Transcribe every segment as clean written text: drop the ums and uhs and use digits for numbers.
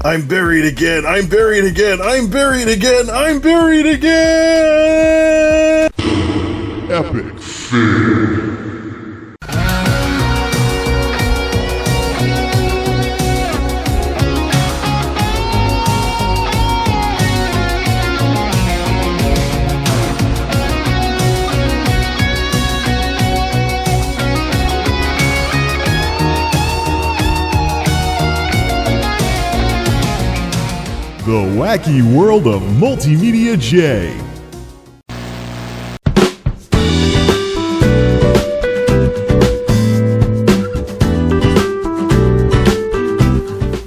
I'm buried again. I'm buried again. I'm buried again. I'm buried again. Epic fail. The wacky world of MultimediaJay.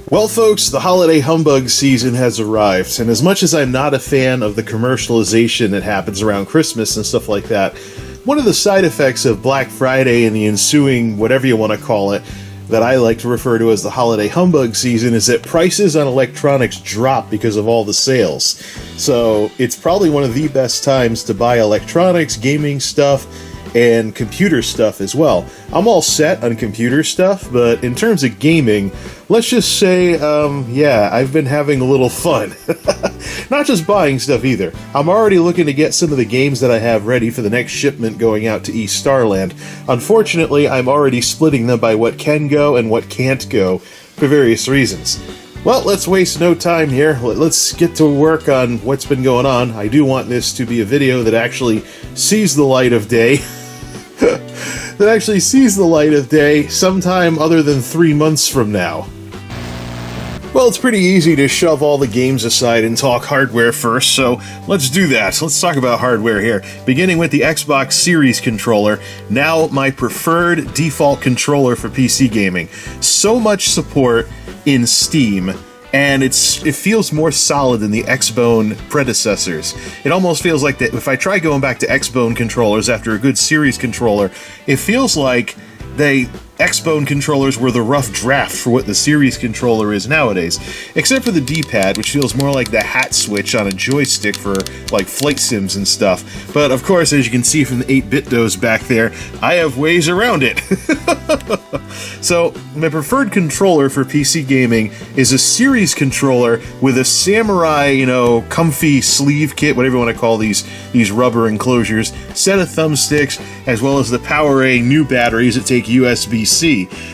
Well, folks, the holiday humbug season has arrived, and as much as I'm not a fan of the commercialization that happens around Christmas and stuff like that, one of the side effects of Black Friday and the ensuing whatever you want to call it, that I like to refer to as the holiday humbug season, is that prices on electronics drop because of all the sales. So it's probably one of the best times to buy electronics, gaming stuff, and computer stuff as well. I'm all set on computer stuff, but in terms of gaming, let's just say, yeah, I've been having a little fun. Not just buying stuff either. I'm already looking to get some of the games that I have ready for the next shipment going out to East Starland. Unfortunately, I'm already splitting them by what can go and what can't go for various reasons. Well, let's waste no time here. Let's get to work on what's been going on. I do want this to be a video that actually sees the light of day. That actually sees the light of day sometime other than 3 months from now. Well, it's pretty easy to shove all the games aside and talk hardware first, so let's do that. Let's talk about hardware here. Beginning with the Xbox Series controller, now my preferred default controller for PC gaming. So much support in Steam, and it feels more solid than the Xbone predecessors. It almost feels like that if I try going back to Xbone controllers after a good Series controller, it feels like Xbone controllers were the rough draft for what the Series controller is nowadays. Except for the D-pad, which feels more like the hat switch on a joystick for, like, flight sims and stuff. But, of course, as you can see from the 8-bit dos back there, I have ways around it. So, my preferred controller for PC gaming is a Series controller with a Samurai, comfy sleeve kit, whatever you want to call these rubber enclosures, set of thumbsticks, as well as the PowerA new batteries that take USB-C.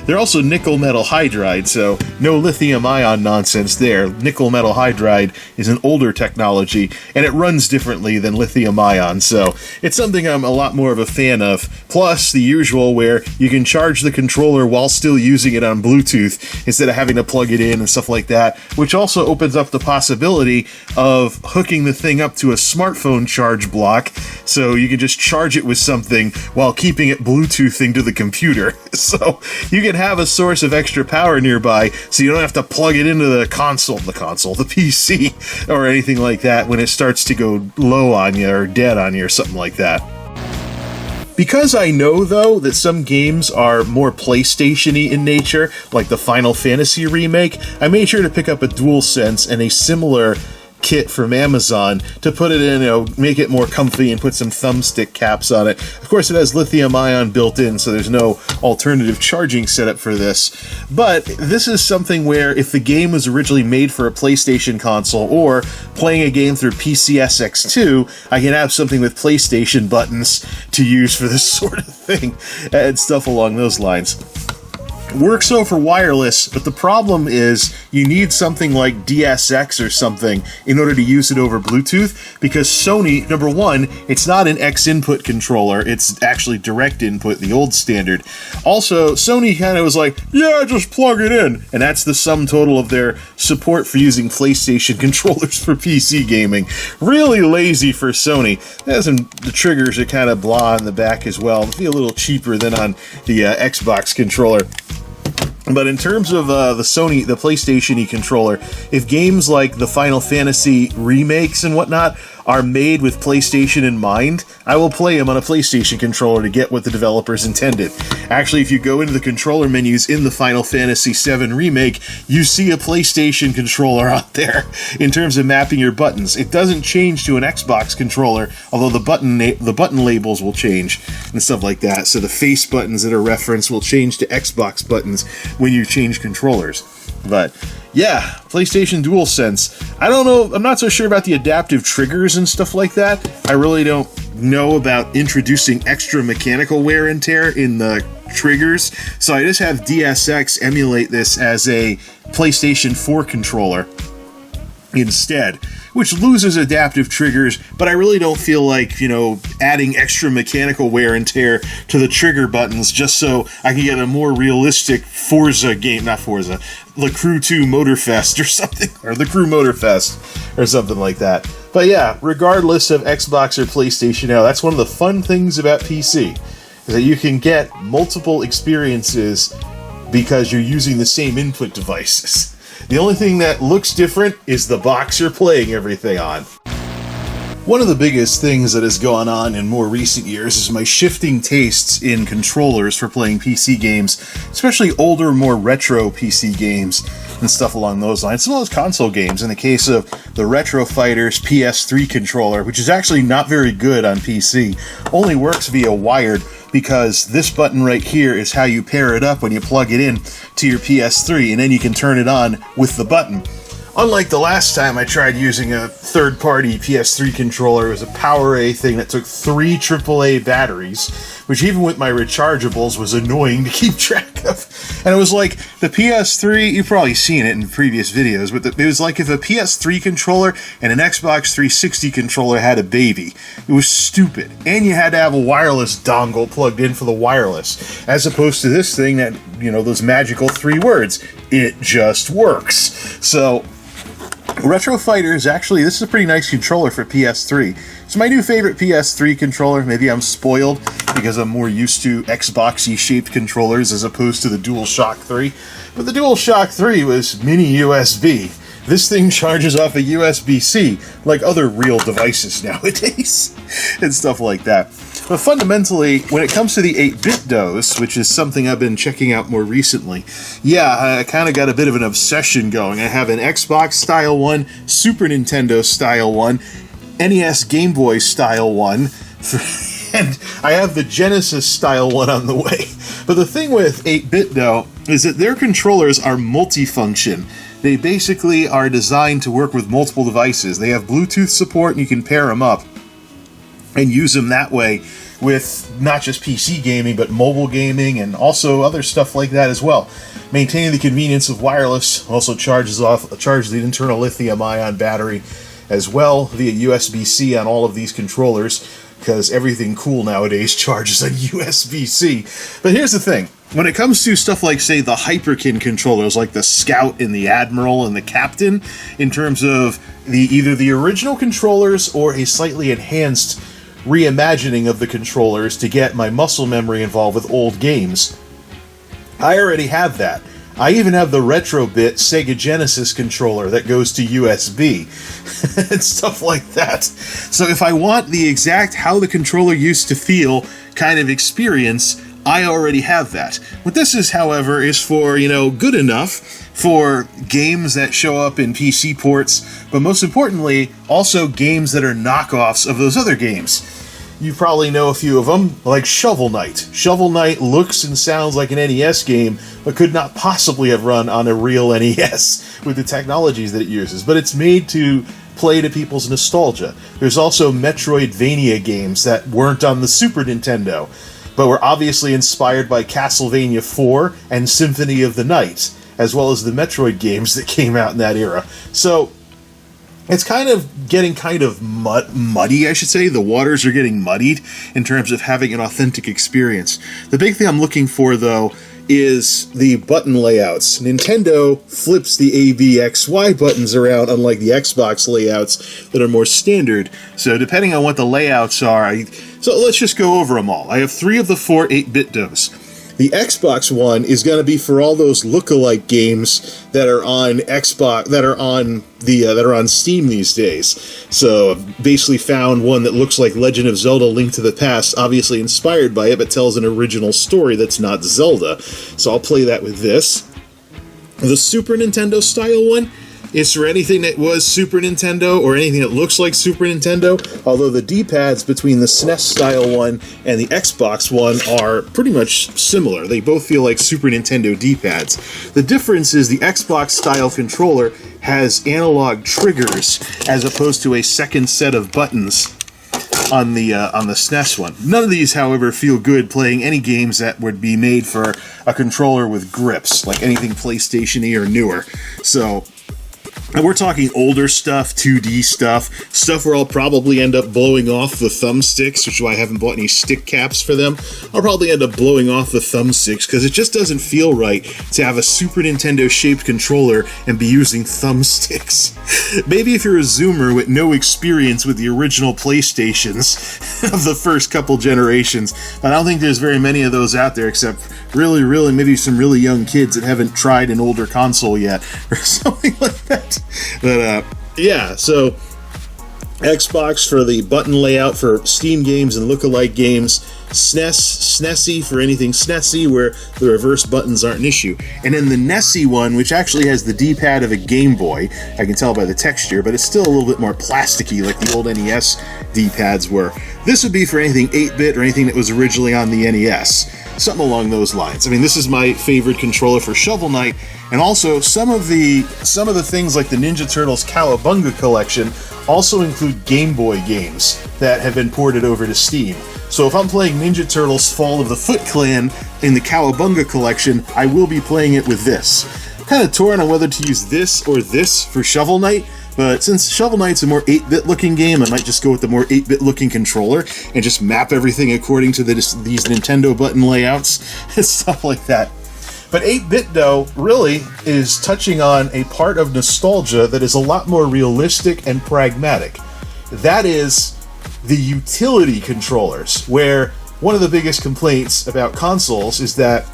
They're also nickel metal hydride, so no lithium-ion nonsense there. Nickel metal hydride is an older technology, and it runs differently than lithium-ion, so it's something I'm a lot more of a fan of. Plus, the usual where you can charge the controller while still using it on Bluetooth instead of having to plug it in and stuff like that, which also opens up the possibility of hooking the thing up to a smartphone charge block, so you can just charge it with something while keeping it Bluetoothing to the computer. So you can have a source of extra power nearby, so you don't have to plug it into the PC, or anything like that when it starts to go low on you or dead on you or something like that. Because I know, though, that some games are more PlayStation-y in nature, like the Final Fantasy remake, I made sure to pick up a DualSense and a similar kit from Amazon to put it in, make it more comfy and put some thumbstick caps on it. Of course, it has lithium-ion built in, so there's no alternative charging setup for this. But this is something where if the game was originally made for a PlayStation console or playing a game through PCSX2, I can have something with PlayStation buttons to use for this sort of thing and stuff along those lines. Works over wireless, but the problem is you need something like DSX or something in order to use it over Bluetooth, because Sony, number one, it's not an X input controller, it's actually direct input, the old standard. Also, Sony kind of was like, yeah, just plug it in, and that's the sum total of their support for using PlayStation controllers for PC gaming. Really lazy for Sony. The triggers are kind of blah on the back as well. They feel a little cheaper than on the Xbox controller. But in terms of the PlayStation-y controller, if games like the Final Fantasy remakes and whatnot are made with PlayStation in mind, I will play them on a PlayStation controller to get what the developers intended. Actually, if you go into the controller menus in the Final Fantasy VII Remake, you see a PlayStation controller out there in terms of mapping your buttons. It doesn't change to an Xbox controller, although the button labels will change and stuff like that. So the face buttons that are referenced will change to Xbox buttons when you change controllers. But yeah, PlayStation DualSense. I don't know, I'm not so sure about the adaptive triggers and stuff like that. I really don't know about introducing extra mechanical wear and tear in the triggers, so I just have DSX emulate this as a PlayStation 4 controller instead, which loses adaptive triggers, but I really don't feel like, adding extra mechanical wear and tear to the trigger buttons just so I can get a more realistic Forza game, not Forza, the Crew 2 Motorfest or something, or the Crew Motorfest or something like that. But yeah, regardless of Xbox or PlayStation now, that's one of the fun things about PC, is that you can get multiple experiences because you're using the same input devices. The only thing that looks different is the box you're playing everything on. One of the biggest things that has gone on in more recent years is my shifting tastes in controllers for playing PC games, especially older, more retro PC games and stuff along those lines. Some of those console games, in the case of the Retro Fighters PS3 controller, which is actually not very good on PC, only works via wired, because this button right here is how you pair it up when you plug it in to your PS3, and then you can turn it on with the button. Unlike the last time I tried using a third-party PS3 controller, it was a PowerA thing that took 3 AAA batteries, which even with my rechargeables was annoying to keep track of. And it was like, the PS3, you've probably seen it in previous videos, but it was like if a PS3 controller and an Xbox 360 controller had a baby. It was stupid. And you had to have a wireless dongle plugged in for the wireless, as opposed to this thing that, those magical 3 words, it just works. So Retro Fighters, actually, this is a pretty nice controller for PS3. It's my new favorite PS3 controller. Maybe I'm spoiled because I'm more used to Xbox-y shaped controllers as opposed to the DualShock 3. But the DualShock 3 was mini USB. This thing charges off a USB-C, like other real devices nowadays, and stuff like that. But fundamentally, when it comes to the 8-bit DOS, which is something I've been checking out more recently, yeah, I kind of got a bit of an obsession going. I have an Xbox-style one, Super Nintendo-style one, NES Game Boy-style one, and I have the Genesis-style one on the way. But the thing with 8-bit, though, is that their controllers are multifunction. They basically are designed to work with multiple devices. They have Bluetooth support, and you can pair them up and use them that way with not just PC gaming, but mobile gaming and also other stuff like that as well. Maintaining the convenience of wireless, also charges the internal lithium-ion battery as well via USB-C on all of these controllers, because everything cool nowadays charges on USB-C. But here's the thing. When it comes to stuff like, say, the Hyperkin controllers, like the Scout and the Admiral and the Captain, in terms of either the original controllers or a slightly enhanced reimagining of the controllers to get my muscle memory involved with old games, I already have that. I even have the Retrobit Sega Genesis controller that goes to USB and stuff like that. So if I want the exact how the controller used to feel kind of experience, I already have that. What this is, however, is for, good enough for games that show up in PC ports, but most importantly, also games that are knockoffs of those other games. You probably know a few of them, like Shovel Knight. Shovel Knight looks and sounds like an NES game, but could not possibly have run on a real NES with the technologies that it uses. But it's made to play to people's nostalgia. There's also Metroidvania games that weren't on the Super Nintendo, but were obviously inspired by Castlevania 4 and Symphony of the Night, as well as the Metroid games that came out in that era. So it's kind of getting muddy, I should say. The waters are getting muddied in terms of having an authentic experience. The big thing I'm looking for, though, is the button layouts. Nintendo flips the A, B, X, Y buttons around, unlike the Xbox layouts that are more standard. So depending on what the layouts are, so let's just go over them all. I have 3 of the 4 8-bit DOS. The Xbox one is going to be for all those lookalike games that are on Xbox, that are on Steam these days. So basically found one that looks like Legend of Zelda: Link to the Past, obviously inspired by it, but tells an original story that's not Zelda. So I'll play that with this. The Super Nintendo style one, is for anything that was Super Nintendo or anything that looks like Super Nintendo, although the D-pads between the SNES style one and the Xbox one are pretty much similar. They both feel like Super Nintendo D-pads. The difference is the Xbox style controller has analog triggers as opposed to a second set of buttons on the SNES one. None of these, however, feel good playing any games that would be made for a controller with grips, like anything PlayStation-y or newer. So, and we're talking older stuff, 2D stuff where I'll probably end up blowing off the thumbsticks, which is why I haven't bought any stick caps for them. I'll probably end up blowing off the thumbsticks because it just doesn't feel right to have a Super Nintendo-shaped controller and be using thumbsticks. Maybe if you're a Zoomer with no experience with the original PlayStations of the first couple generations, but I don't think there's very many of those out there except really maybe some really young kids that haven't tried an older console yet or something like that. But yeah, so Xbox for the button layout for Steam games and lookalike games, SNESy for anything SNESy where the reverse buttons aren't an issue. And then the NESy one, which actually has the D-pad of a Game Boy, I can tell by the texture, but it's still a little bit more plasticky like the old NES D-pads were. This would be for anything 8-bit or anything that was originally on the NES. Something along those lines. I mean, this is my favorite controller for Shovel Knight, and also some of the things like the Ninja Turtles Cowabunga collection also include Game Boy games that have been ported over to Steam. So if I'm playing Ninja Turtles Fall of the Foot Clan in the Cowabunga collection, I will be playing it with this. I'm kind of torn on whether to use this or this for Shovel Knight, but since Shovel Knight's a more 8-bit looking game, I might just go with the more 8-bit looking controller and just map everything according to these Nintendo button layouts and stuff like that. But 8-bit, though, really is touching on a part of nostalgia that is a lot more realistic and pragmatic. That is the utility controllers, where one of the biggest complaints about consoles is that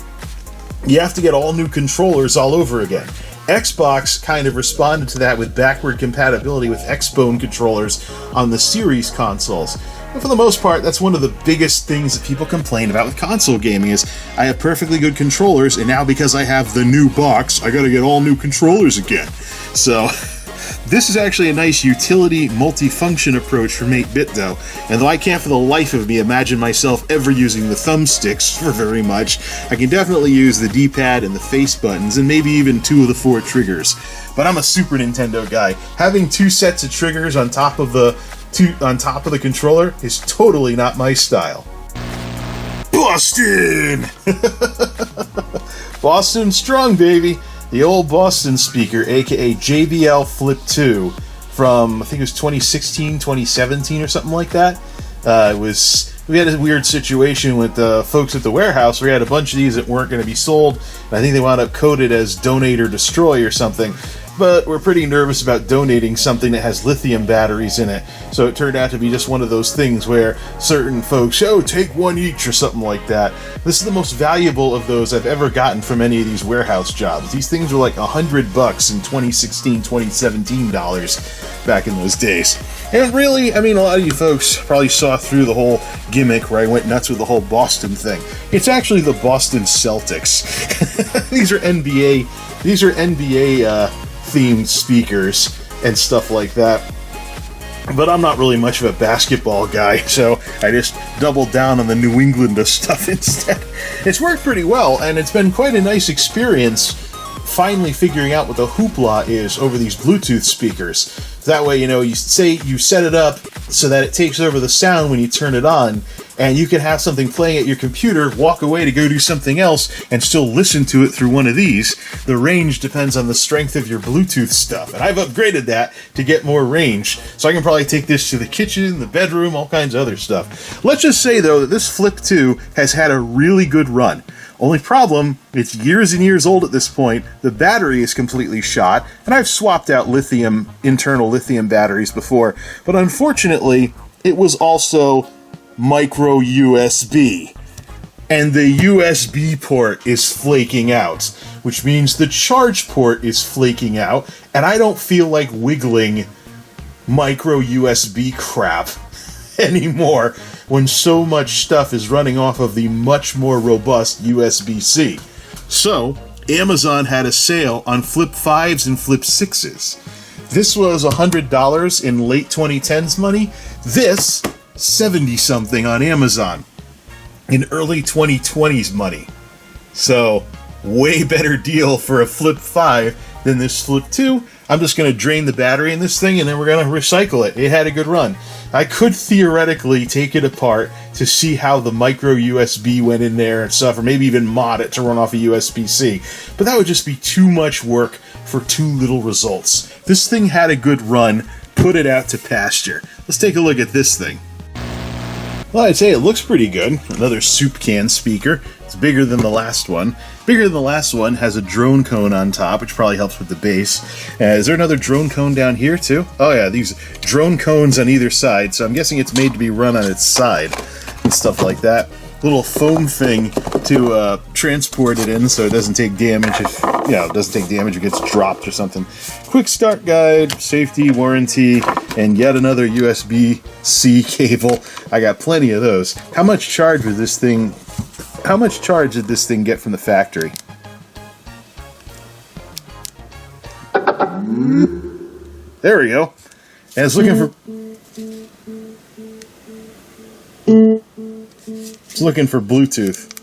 you have to get all new controllers all over again. Xbox kind of responded to that with backward compatibility with Xbone controllers on the Series consoles. And for the most part, that's one of the biggest things that people complain about with console gaming is I have perfectly good controllers, and now because I have the new box, I gotta get all new controllers again. So, this is actually a nice utility multifunction approach from 8-bit though, and though I can't for the life of me imagine myself ever using the thumbsticks for very much, I can definitely use the D-pad and the face buttons, and maybe even 2 of the 4 triggers. But I'm a Super Nintendo guy. Having 2 sets of triggers on top of the controller is totally not my style. Boston! Boston strong, baby! The old Boston speaker, aka JBL Flip 2, from I think it was 2016, 2017 or something like that. We had a weird situation with the folks at the warehouse. We had a bunch of these that weren't going to be sold, and I think they wound up coded as donate or destroy or something. But we're pretty nervous about donating something that has lithium batteries in it. So it turned out to be just one of those things where certain folks, take 1 each or something like that. This is the most valuable of those I've ever gotten from any of these warehouse jobs. These things were like $100 in 2016, 2017 dollars back in those days. And really, I mean, a lot of you folks probably saw through the whole gimmick where I went nuts with the whole Boston thing. It's actually the Boston Celtics. These are NBA themed speakers and stuff like that. But I'm not really much of a basketball guy, so I just doubled down on the New England stuff instead. It's worked pretty well, and it's been quite a nice experience finally figuring out what the hoopla is over these Bluetooth speakers. That way, you set it up so that it takes over the sound when you turn it on, and you can have something playing at your computer, walk away to go do something else, and still listen to it through one of these. The range depends on the strength of your Bluetooth stuff, and I've upgraded that to get more range, so I can probably take this to the kitchen, the bedroom, all kinds of other stuff. Let's just say, though, that this Flip 2 has had a really good run. Only problem, it's years and years old at this point, the battery is completely shot, and I've swapped out internal lithium batteries before, but unfortunately, it was also micro USB. And the USB port is flaking out, which means the charge port is flaking out, and I don't feel like wiggling micro USB crap anymore when so much stuff is running off of the much more robust USB-C. So, Amazon had a sale on Flip 5s and Flip 6s. This was $100 in late 2010s money. This, 70-something on Amazon in early 2020s money. So, way better deal for a Flip 5 than this Flip 2. I'm just going to drain the battery in this thing and then we're going to recycle it. It had a good run. I could theoretically take it apart to see how the micro USB went in there and stuff, or maybe even mod it to run off a USB-C. But that would just be too much work for too little results. This thing had a good run. Put it out to pasture. Let's take a look at this thing. Well, I'd say it looks pretty good. Another Soupcan speaker. It's bigger than the last one. Bigger than the last one, has a drone cone on top, which probably helps with the bass. Is there another drone cone down here too? Oh yeah, these drone cones on either side, so I'm guessing it's made to be run on its side and stuff like that. Little foam thing to transport it in so it doesn't take damage if, it doesn't take damage if it gets dropped or something. Quick start guide, safety, warranty, and yet another USB-C cable. I got plenty of those. How much charge did this thing get from the factory? There we go. And it's looking for Bluetooth.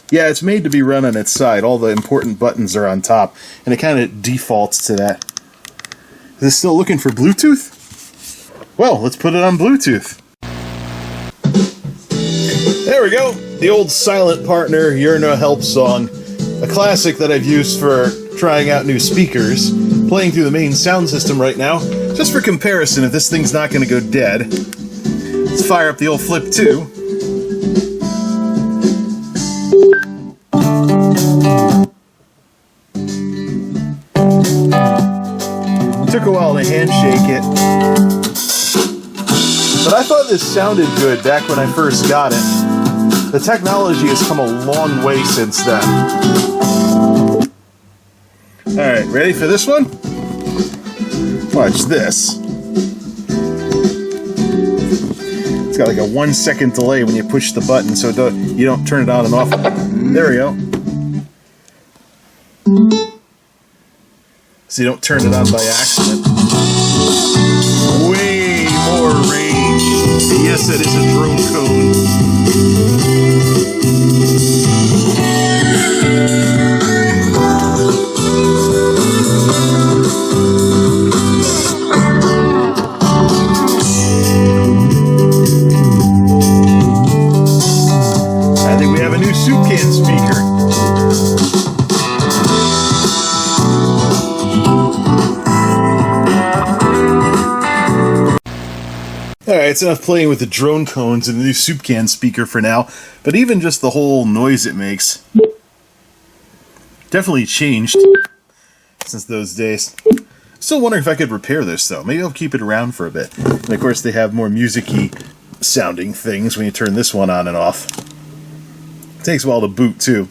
Yeah, it's made to be run on its side. All the important buttons are on top, and it kind of defaults to that. Is it still looking for Bluetooth? Well, let's put it on Bluetooth. There we go. The old Silent Partner, You're No Help song. A classic that I've used for trying out new speakers. Playing through the main sound system right now. Just for comparison, if this thing's not going to go dead. Let's fire up the old Flip 2. Took a while to handshake it. But I thought this sounded good back when I first got it. The technology has come a long way since then. Alright, ready for this one? Watch this. It's got like a 1 second delay when you push the button so you don't turn it on and off. There we go. So you don't turn it on by accident. Way more range. And yes, that is a drone cone. I think we have a new Soupcan speaker. Alright, it's enough playing with the drone cones and the new Soupcan speaker for now, but even just the whole noise it makes definitely changed since those days. Still wondering if I could repair this though. Maybe I'll keep it around for a bit. And of course they have more music-y sounding things when you turn this one on and off. It takes a while to boot too.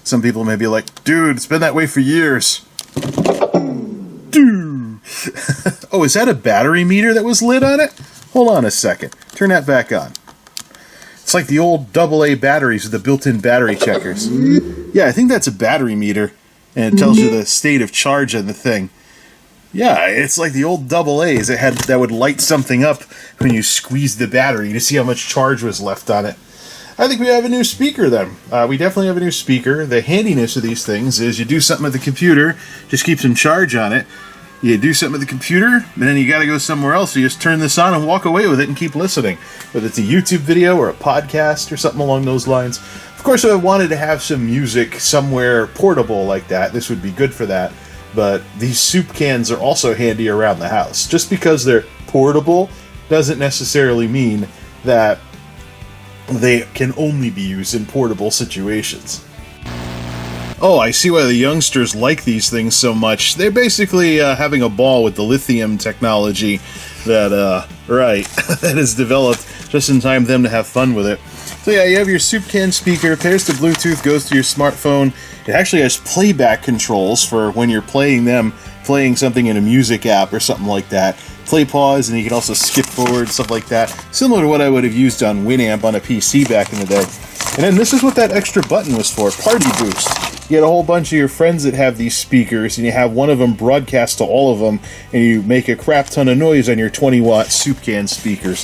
Some people may be like, dude, it's been that way for years. Dude. Oh, is that a battery meter that was lit on it? Hold on a second. Turn that back on. It's like the old AA batteries with the built-in battery checkers. Yeah, I think that's a battery meter, and it tells you the state of charge on the thing. Yeah, it's like the old AA's that would light something up when you squeezed the battery to see how much charge was left on it. I think we have a new speaker then. We definitely have a new speaker. The handiness of these things is you do something with the computer, just keep some charge on it. You do something with the computer, and then you gotta go somewhere else, so you just turn this on and walk away with it and keep listening. Whether it's a YouTube video or a podcast or something along those lines. Of course, if I wanted to have some music somewhere portable like that, this would be good for that. But these Soupcans are also handy around the house. Just because they're portable doesn't necessarily mean that they can only be used in portable situations. Oh, I see why the youngsters like these things so much. They're basically having a ball with the lithium technology that, that is developed just in time for them to have fun with it. So yeah, you have your Soupcan speaker, pairs to Bluetooth, goes to your smartphone. It actually has playback controls for when you're playing something in a music app or something like that. Play, pause, and you can also skip forward, stuff like that. Similar to what I would have used on Winamp on a PC back in the day. And then this is what that extra button was for, Party Boost. You get a whole bunch of your friends that have these speakers, and you have one of them broadcast to all of them, and you make a crap ton of noise on your 20-watt Soupcan speakers.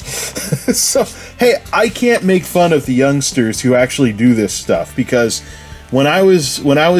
So, hey, I can't make fun of the youngsters who actually do this stuff, because when I was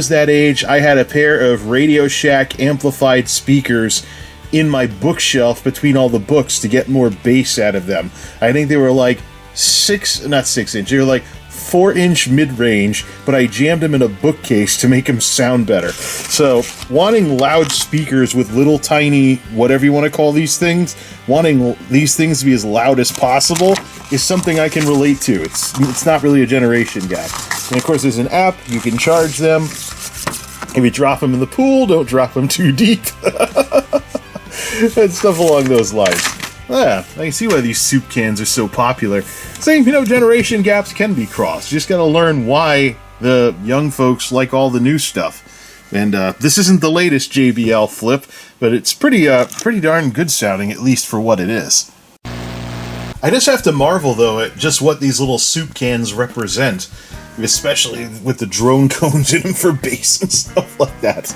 that age, I had a pair of Radio Shack amplified speakers in my bookshelf between all the books to get more bass out of them. I think they were like 4-inch, they were like 4-inch mid-range, but I jammed them in a bookcase to make them sound better. So, wanting loud speakers with little tiny, whatever you want to call these things, wanting these things to be as loud as possible is something I can relate to. It's not really a generation gap. And of course, there's an app, you can charge them. If you drop them in the pool, don't drop them too deep. And stuff along those lines. Yeah, I can see why these soup cans are so popular. Saying, generation gaps can be crossed. You just gotta learn why the young folks like all the new stuff. And this isn't the latest JBL flip, but it's pretty darn good sounding, at least for what it is. I just have to marvel, though, at just what these little soup cans represent, especially with the drone cones in them for bass and stuff like that.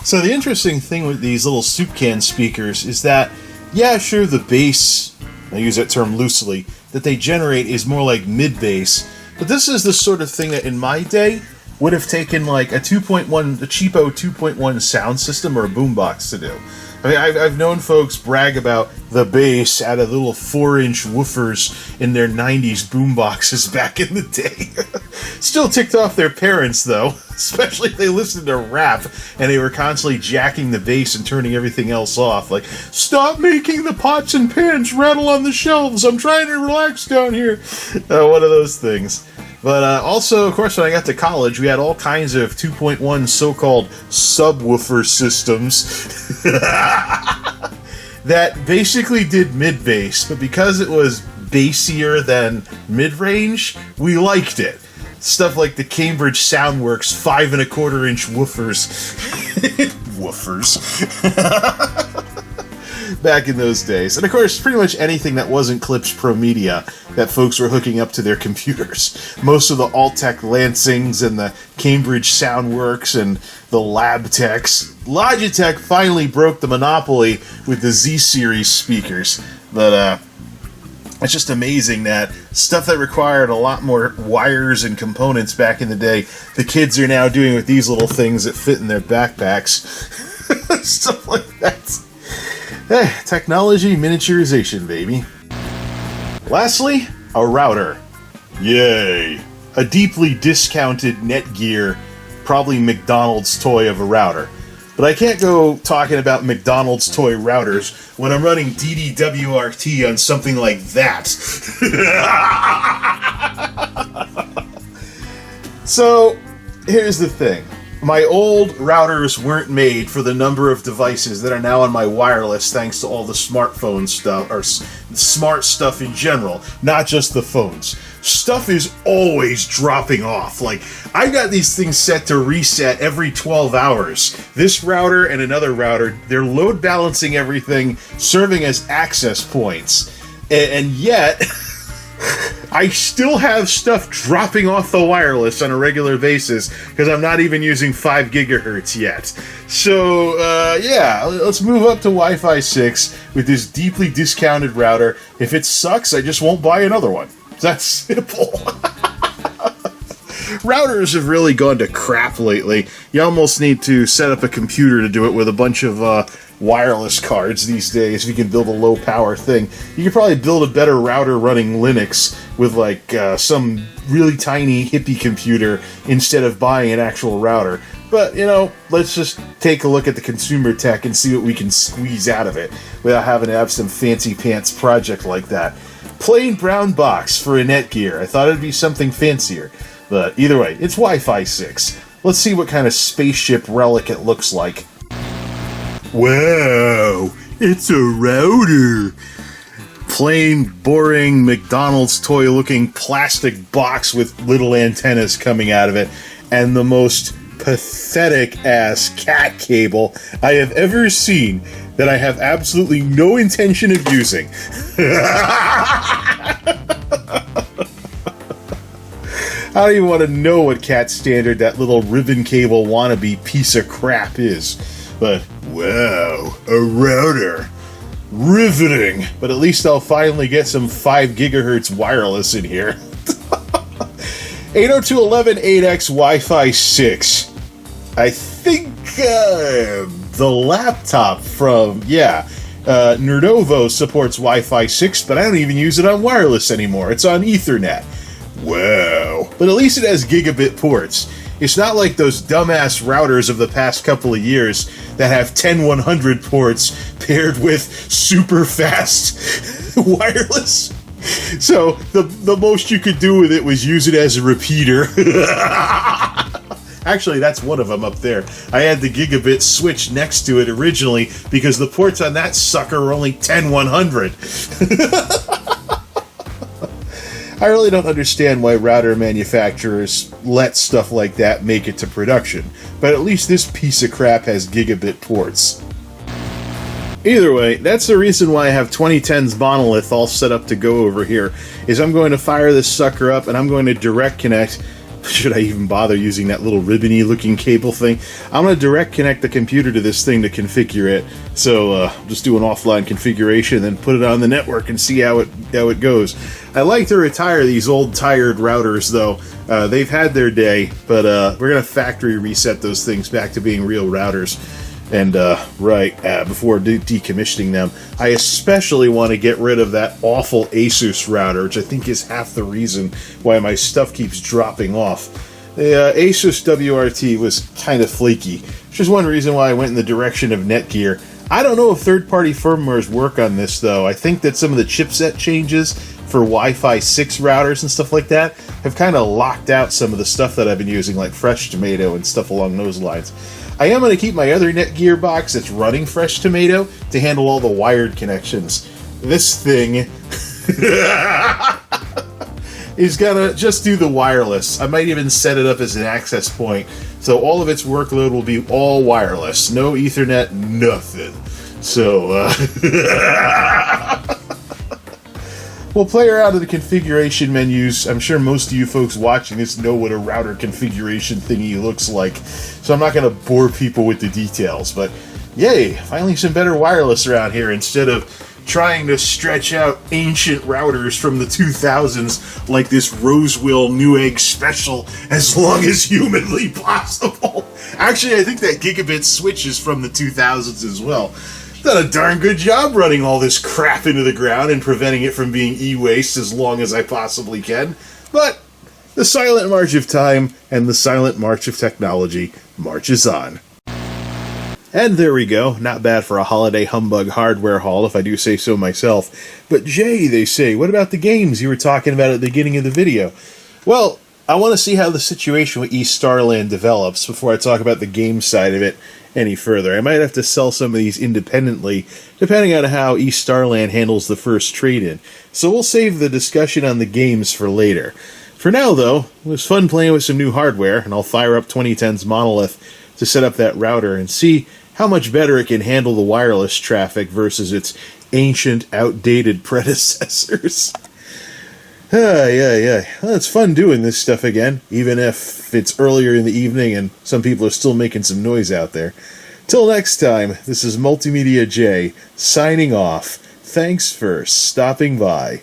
So the interesting thing with these little Soupcan speakers is that, yeah, sure, the bass, I use that term loosely, that they generate is more like mid-bass, but this is the sort of thing that in my day would have taken like a cheapo 2.1 sound system or a boombox to do. I mean, I've known folks brag about the bass out of little 4-inch woofers in their 90s boomboxes back in the day. Still ticked off their parents, though, especially if they listened to rap and they were constantly jacking the bass and turning everything else off. Like, stop making the pots and pans rattle on the shelves. I'm trying to relax down here. One of those things. But also, of course, when I got to college, we had all kinds of 2.1 so-called subwoofer systems that basically did mid-bass, but because it was bassier than mid-range, we liked it. Stuff like the Cambridge Soundworks 5 1/4-inch woofers. Woofers. Back in those days. And of course, pretty much anything that wasn't Klipsch Pro Media that folks were hooking up to their computers. Most of the Altec Lansings and the Cambridge Soundworks and the Labtechs. Logitech finally broke the monopoly with the Z-Series speakers. But, it's just amazing that stuff that required a lot more wires and components back in the day, the kids are now doing with these little things that fit in their backpacks. Stuff like that. Technology miniaturization, baby. Lastly, a router. Yay! A deeply discounted Netgear, probably McDonald's toy of a router. But I can't go talking about McDonald's toy routers when I'm running DDWRT on something like that. So, here's the thing. My old routers weren't made for the number of devices that are now on my wireless thanks to all the smartphone stuff, or smart stuff in general, not just the phones. Stuff is always dropping off. Like, I've got these things set to reset every 12 hours. This router and another router, they're load balancing everything, serving as access points. And yet, I still have stuff dropping off the wireless on a regular basis because I'm not even using 5 gigahertz yet. So, yeah, let's move up to Wi-Fi 6 with this deeply discounted router. If it sucks, I just won't buy another one. That's simple. Routers have really gone to crap lately. You almost need to set up a computer to do it with a bunch of wireless cards these days if you can build a low power thing. You could probably build a better router running Linux with like some really tiny hippie computer instead of buying an actual router. But, let's just take a look at the consumer tech and see what we can squeeze out of it without having to have some fancy pants project like that. Plain brown box for a Netgear. I thought it'd be something fancier. But either way, it's Wi-Fi 6. Let's see what kind of spaceship relic it looks like. Wow, it's a router. plain, boring, McDonald's toy-looking plastic box with little antennas coming out of it, and the most pathetic-ass cat cable I have ever seen that I have absolutely no intention of using. I don't even want to know what cat standard that little ribbon cable wannabe piece of crap is. But, wow, a router. Riveting. But at least I'll finally get some 5 gigahertz wireless in here. 802.11.8x Wi-Fi 6. I think the laptop from, Nerdovo supports Wi-Fi 6, but I don't even use it on wireless anymore. It's on Ethernet. Wow. But at least it has gigabit ports. It's not like those dumbass routers of the past couple of years that have 10100 ports paired with super fast wireless. So the most you could do with it was use it as a repeater. Actually, that's one of them up there. I had the gigabit switch next to it originally because the ports on that sucker were only 10100. I really don't understand why router manufacturers let stuff like that make it to production, but at least this piece of crap has gigabit ports. Either way, that's the reason why I have 2010's Monolith all set up to go over here, is I'm going to fire this sucker up and I'm going to direct connect. Should I even bother using that little ribbony looking cable thing? I'm going to direct connect the computer to this thing to configure it. So just do an offline configuration, then put it on the network and see how it goes. I like to retire these old tired routers though. They've had their day, but we're going to factory reset those things back to being real routers. And before decommissioning them, I especially want to get rid of that awful Asus router, which I think is half the reason why my stuff keeps dropping off. The Asus WRT was kind of flaky, which is one reason why I went in the direction of Netgear. I don't know if third-party firmwares work on this, though. I think that some of the chipset changes for Wi-Fi 6 routers and stuff like that have kind of locked out some of the stuff that I've been using, like Fresh Tomato and stuff along those lines. I am going to keep my other Netgear box that's running Fresh Tomato to handle all the wired connections. This thing is going to just do the wireless. I might even set it up as an access point, so all of its workload will be all wireless. No Ethernet, nothing. So, we'll play around in the configuration menus. I'm sure most of you folks watching this know what a router configuration thingy looks like, so I'm not going to bore people with the details, but yay, finally some better wireless around here instead of trying to stretch out ancient routers from the 2000s like this Rosewill Newegg special as long as humanly possible. Actually, I think that gigabit switch is from the 2000s as well. Done a darn good job running all this crap into the ground and preventing it from being e-waste as long as I possibly can. But the silent march of time and the silent march of technology marches on. And there we go. Not bad for a holiday humbug hardware haul, if I do say so myself. But Jay, they say, what about the games you were talking about at the beginning of the video? Well, I want to see how the situation with East Starland develops before I talk about the game side of it any further. I might have to sell some of these independently, depending on how East Starland handles the first trade-in. So we'll save the discussion on the games for later. For now, though, it was fun playing with some new hardware, and I'll fire up 2010's Monolith to set up that router and see how much better it can handle the wireless traffic versus its ancient, outdated predecessors. Yeah. Well, it's fun doing this stuff again, even if it's earlier in the evening and some people are still making some noise out there. Till next time, this is MultimediaJay signing off. Thanks for stopping by.